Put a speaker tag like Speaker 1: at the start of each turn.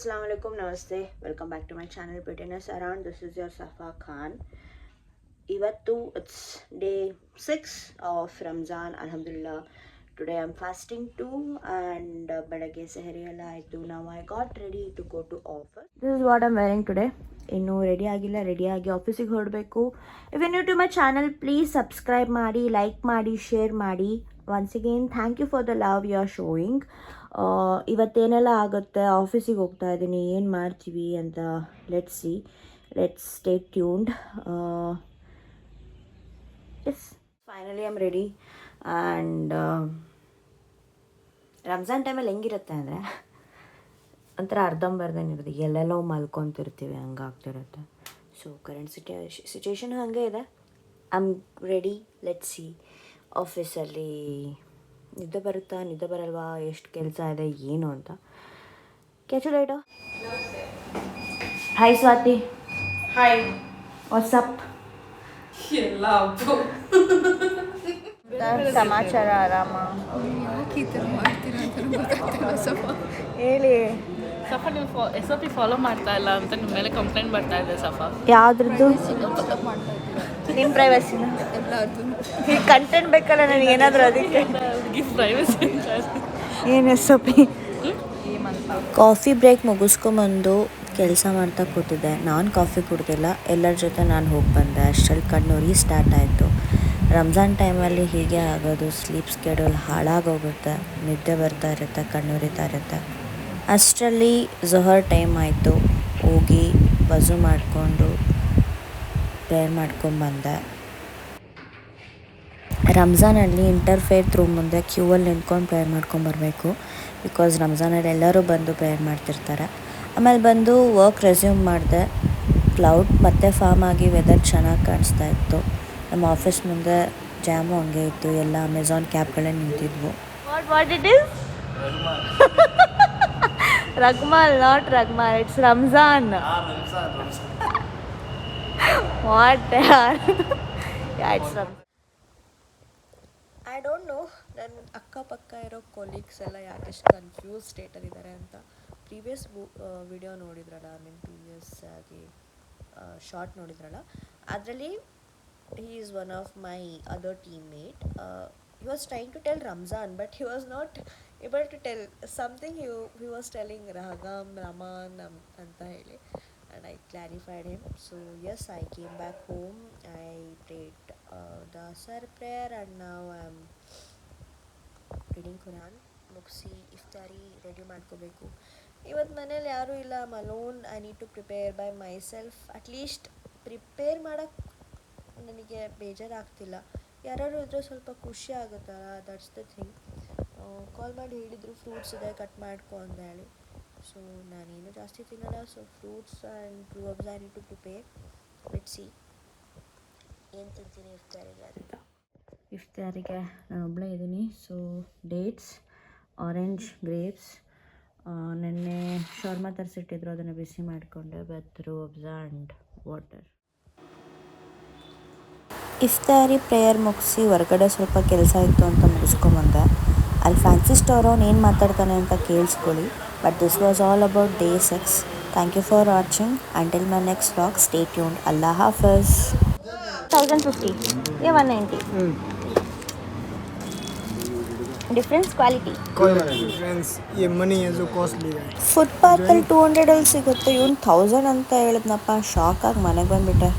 Speaker 1: Assalamu alaikum, namaste. Welcome back to my channel Prettiness Around. This is your Safa Khan. Ivattu it's day 6 of Ramzan. Alhamdulillah. Today I'm fasting too and ಬೆಳಗ್ಗೆ ಸೆಹರಿ ಎಲ್ಲ ಆಯಿತು. Now I got ready to go to office. This is what I'm wearing today. ಇನ್ನೂ ರೆಡಿಯಾಗಿ ಆಫೀಸಿಗೆ ಹೊರಡಬೇಕು. If you new to my channel please subscribe ಮಾಡಿ, like ಮಾಡಿ, share ಮಾಡಿ. Once again thank you for the love you are showing. ಇವತ್ತೇನೆಲ್ಲ ಆಗುತ್ತೆ, ಆಫೀಸಿಗೆ ಹೋಗ್ತಾ ಇದ್ದೀನಿ, ಏನು ಮಾಡ್ತೀವಿ ಅಂತ let's stay tuned. Yes finally I'm ready. And Ramzan ಟೈಮಲ್ಲಿ ಹೆಂಗಿರುತ್ತೆ ಅಂದರೆ ಒಂಥರ ಅರ್ಧಂಬರ್ಧನಿರುತ್ತೆ, ಎಲ್ಲೆಲ್ಲೋ ಮಲ್ಕೊತಿರ್ತೀವಿ, ಹಂಗಾಗ್ತಿರುತ್ತೆ. ಸೊ ಕರೆಂಟ್ ಸಿಚುವೇಶನ್ ಹಾಗೆ ಇದೆ. I am ready. Let's see ಆಫೀಸಲ್ಲಿ ನಿದ್ದೆ ಬರುತ್ತಾ, ನಿದ್ದೆ ಬರಲ್ವಾ, ಎಷ್ಟು ಕೆಲಸ ಇದೆ ಏನು ಅಂತ. ಕ್ಯಾಚು ಲೈಟು. ಹಾಯ್ ಸ್ವಾತಿ.
Speaker 2: ಹಾಯ್.
Speaker 1: ವಾಟ್ಸಪ್
Speaker 2: ಎಲ್ಲ
Speaker 1: ಸಮಾಚಾರ ಆರಾಮ?
Speaker 2: ಯಾಕೆ ಈ ಥರ ಮಾಡ್ತೀರಾ ಅಂತ ಗೊತ್ತಾಗ್ತಿಲ್ಲ.
Speaker 1: ಹೇಳಿ.
Speaker 2: ಸಫಾ ನೀವು SOP ಫಾಲೋ ಮಾಡ್ತಾ ಇಲ್ಲ ಅಂತ ನಿಮ್ಮ ಮೇಲೆ ಕಂಪ್ಲೇಂಟ್ ಬರ್ತಾ ಇದೆ. ಸಫಾ
Speaker 1: ಯಾವುದ್ರದ್ದು? ನಿಮ್ಮ ಪ್ರೈವಸಿನ
Speaker 2: ಎಲ್ಲರದ್ದು
Speaker 1: ಕಂಟೆಂಟ್ ಬೇಕಲ್ಲ ನನಗೆ ಏನಾದರೂ, ಅದಕ್ಕೆ
Speaker 2: ಪ್ರೈವಸಿ
Speaker 1: ಏನು SOP. ಕಾಫಿ ಬ್ರೇಕ್ ಮುಗಿಸ್ಕೊಂಬಂದು ಕೆಲಸ ಮಾಡ್ತಾ ಕೂತಿದ್ದೆ. ನಾನು ಕಾಫಿ ಕುಡ್ದಿಲ್ಲ, ಎಲ್ಲರ ಜೊತೆ ನಾನು ಹೋಗಿ ಬಂದೆ. ಅಷ್ಟರಲ್ಲಿ ಕಣ್ಣೂರಿ ಸ್ಟಾರ್ಟ್ ಆಯಿತು. ರಂಜಾನ್ ಟೈಮಲ್ಲಿ ಹೀಗೆ ಆಗೋದು, ಸ್ಲೀಪ್ ಸ್ಕೆಡ್ಯೂಲ್ ಹಾಳಾಗೋಗುತ್ತೆ, ನಿದ್ದೆ ಬರ್ತಾ ಇರುತ್ತೆ, ಕಣ್ಣುರಿತಾ ಇರುತ್ತೆ. ಅಷ್ಟರಲ್ಲಿ ಝೊಹರ್ ಟೈಮ್ ಆಯಿತು. ಹೋಗಿ ವಜು ಮಾಡಿಕೊಂಡು ಪ್ರೇಯರ್ ಮಾಡ್ಕೊಂಬಂದೆ. ರಂಜಾನಲ್ಲಿ ಇಂಟರ್ಫೇತ್ ರೂಮ್ ಮುಂದೆ ಕ್ಯೂವಲ್ಲಿ ನಿಂತ್ಕೊಂಡು ಪ್ರೇಯರ್ ಮಾಡ್ಕೊಂಬರ್ಬೇಕು. ಬಿಕಾಸ್ ರಂಜಾನಲ್ಲಿ ಎಲ್ಲರೂ ಬಂದು ಪ್ರೇಯರ್ ಮಾಡ್ತಿರ್ತಾರೆ. ಆಮೇಲೆ ಬಂದು ವರ್ಕ್ ರೆಸ್ಯೂಮ್ ಮಾಡಿದೆ. ಕ್ಲೌಡ್ ಮತ್ತೆ ಫಾರ್ಮ್ ಆಗಿ ವೆದರ್ ಚೆನ್ನಾಗಿ ಕಾಣಿಸ್ತಾ ಇತ್ತು. ನಮ್ಮ ಆಫೀಸ್ ಮುಂದೆ ಜಾಮು ಹಂಗೆ ಇತ್ತು, ಎಲ್ಲ ಅಮೆಝಾನ್ ಕ್ಯಾಬ್ಗಳೇ ನಿಂತಿದ್ವು. What it is? ರಗ್ಮಾಲ್, ನಾಟ್ ರಗ್ಮಾಲ್, it's Ramzan. What it's Ramzan. I don't know ನನ್ನ ಅಕ್ಕಪಕ್ಕ ಇರೋ ಕೊಲೀಗ್ಸ್ ಎಲ್ಲ ಯಾಕೆಷ್ಟು ಕನ್ಫ್ಯೂಸ್ ಸ್ಟೇಟಲ್ಲಿದ್ದಾರೆ ಅಂತ. ಪ್ರೀವಿಯಸ್ ವಿಡಿಯೋ ನೋಡಿದ್ರಲ್ಲ, ಪ್ರೀವಿಯಸ್ ಆಗಿ ಶಾರ್ಟ್ ನೋಡಿದ್ರಲ್ಲ, ಅದರಲ್ಲಿ he is one of my other teammate. He was trying to tell Ramzan, but he was not able to tell something. He was telling Rahagam, Raman anta heli, and I clarified him. So yes, I came back home. I prayed the Asr prayer, and now I'm reading Quran. ಮುಗಿಸಿ ಇಫ್ತಾರಿ ready ಮಾಡ್ಕೋಬೇಕು. ಇವತ್ತು ಮನೇಲಿ ಯಾರೂ ಇಲ್ಲ, I am alone. I need to prepare by myself. At least prepare ಮಾಡೋಕ್ಕೆ ನನಗೆ ಬೇಜಾರಾಗ್ತಿಲ್ಲ. ಯಾರು ಇದ್ದರೆ ಸ್ವಲ್ಪ ಖುಷಿ ಆಗುತ್ತಲ್ಲ, ದಟ್ಸ್ ದ ಥಿಂಗ್. ಕಾಲ್ ಮಾಡಿ ಹೇಳಿದರು ಫ್ರೂಟ್ಸ್ ಇದೆ ಕಟ್ ಮಾಡ್ಕೊ ಅಂತ ಹೇಳಿ. ಸೊ ನಾನೇನು ಜಾಸ್ತಿ ತಿನ್ನಲ್ಲ, ಸೊ ಫ್ರೂಟ್ಸ್ ಆ್ಯಂಡ್ ರೂಅಬ್ಸ್ I need to prepare. Let's see ಏನು ತಿಂತೀನಿ ಇಫ್ತಾರಿಗೆ ಅಂತ. ಇಫ್ತಾರಿಗೆ ನಾನು ಒಬ್ಬಳೇ ಇದ್ದೀನಿ. So dates, orange, grapes. ನೆನ್ನೆ ಶರ್ಮಾ ತರಿಸಿಟ್ಟಿದ್ರು, ಅದನ್ನು ಬಿಸಿ ಮಾಡಿಕೊಂಡೆ ವಿತ್ ರೂಅಬ್ಸ್ ಆ್ಯಂಡ್ ವಾಟರ್. ಇಫ್ತಾರಿ ಪ್ರೇಯರ್ ಮುಗಿಸಿ ಹೊರಗಡೆ ಸ್ವಲ್ಪ ಕೆಲಸ ಇತ್ತು ಅಂತ ಮುಗಿಸ್ಕೊಂಬಂದೆ. ಅಲ್ಲಿ ಫ್ಯಾನ್ಸಿ ಸ್ಟೋರ್ ಅವ್ನು ಏನು ಮಾತಾಡ್ತಾನೆ ಅಂತ ಕೇಳಿಸ್ಕೊಳ್ಳಿ. But this was all about day 6. Thank you for watching. Until my next vlog, stay tuned. ಅಲ್ಲಾ ಹಾಫಿಸ್. 1050 ये 190 डिफरेंस क्वालिटी.
Speaker 3: डिफरेंस ये मनी है जो कॉस्टली है.
Speaker 1: ಫುಟ್ಪಾತಲ್ಲಿ 200 ಸಿಗುತ್ತೆ, ಇವನು 1000 ಅಂತ ಹೇಳಿದ್ನಪ್ಪ. ಶಾಕಾಗಿ ಮನೆಗೆ ಬಂದುಬಿಟ್ಟೆ.